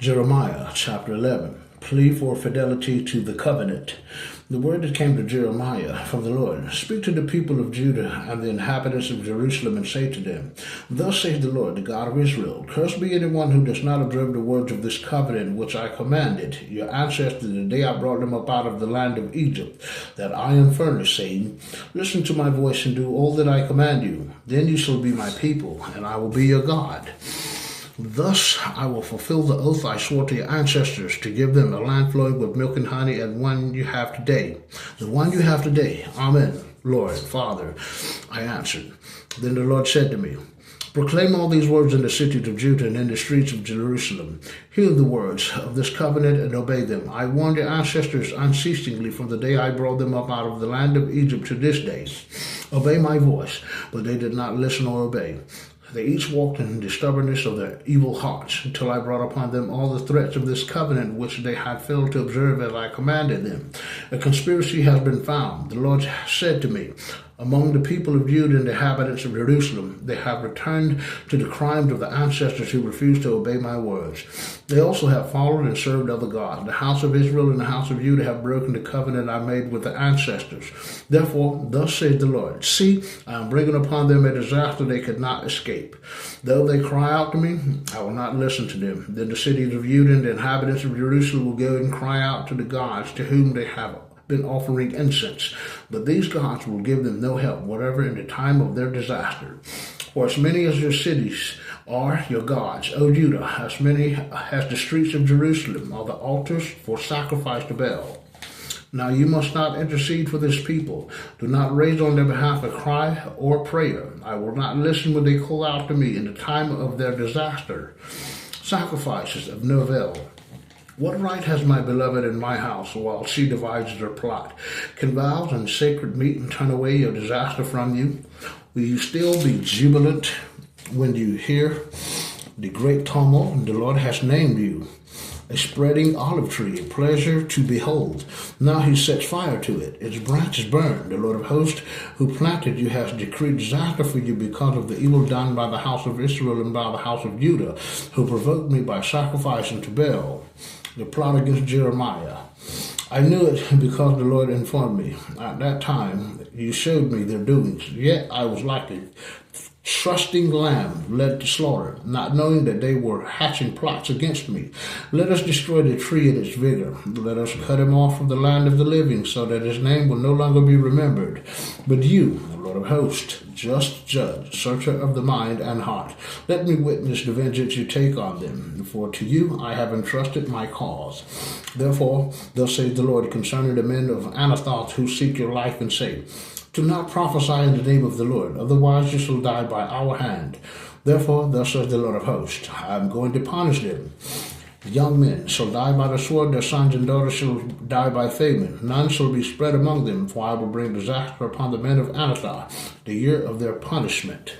Jeremiah chapter 11. Plea for fidelity to the covenant. The word that came to Jeremiah from the Lord. Speak to the people of Judah and the inhabitants of Jerusalem and say to them, Thus says the Lord, the God of Israel, Cursed be anyone who does not observe the words of this covenant which I commanded your ancestors the day I brought them up out of the land of Egypt, that I am furnished, saying, Listen to my voice and do all that I command you. Then you shall be my people, and I will be your God. Thus I will fulfill the oath I swore to your ancestors to give them a land flowing with milk and honey, and one you have today. The one you have today. Amen. Lord, Father, I answered. Then the Lord said to me, Proclaim all these words in the cities of Judah and in the streets of Jerusalem. Hear the words of this covenant and obey them. I warned your ancestors unceasingly from the day I brought them up out of the land of Egypt to this day. Obey my voice, but they did not listen or obey. They each walked in the stubbornness of their evil hearts, until I brought upon them all the threats of this covenant which they had failed to observe as I commanded them. A conspiracy has been found. The Lord said to me, Among the people of Judah and the inhabitants of Jerusalem, they have returned to the crimes of the ancestors who refused to obey my words. They also have followed and served other gods. The house of Israel and the house of Judah have broken the covenant I made with the ancestors. Therefore, thus says the Lord, See, I am bringing upon them a disaster they could not escape. Though they cry out to me, I will not listen to them. Then the cities of Judah and the inhabitants of Jerusalem will go and cry out to the gods to whom they have been offering incense. But these gods will give them no help, whatever in the time of their disaster. For as many as your cities are your gods, O Judah, as many as the streets of Jerusalem are the altars for sacrifice to Baal. Now you must not intercede for this people. Do not raise on their behalf a cry or prayer. I will not listen when they call out to me in the time of their disaster. Sacrifices of no avail. What right has my beloved in my house while she divides their plot? Can vows and sacred meat turn away your disaster from you? Will you still be jubilant when you hear the great tumult the Lord has named you? A spreading olive tree, a pleasure to behold. Now he sets fire to it. Its branches burn. The Lord of hosts who planted you has decreed disaster for you because of the evil done by the house of Israel and by the house of Judah, who provoked me by sacrificing to Baal. The plot against Jeremiah. I knew it because the Lord informed me. At that time you showed me their doings. Yet I was like a trusting lamb led to slaughter, not knowing that they were hatching plots against me. Let us destroy the tree in its vigor. Let us cut him off from the land of the living, so that his name will no longer be remembered. But you, the Lord of hosts, just judge, searcher of the mind and heart, let me witness the vengeance you take on them. For to you I have entrusted my cause. Therefore, thus says the Lord concerning the men of Anathoth who seek your life and say, Do not prophesy in the name of the Lord, otherwise you shall die by our hand. Therefore, thus says the Lord of hosts, I am going to punish them. Young men shall die by the sword, their sons and daughters shall die by famine. None shall be spread among them, for I will bring disaster upon the men of Anathoth, the year of their punishment.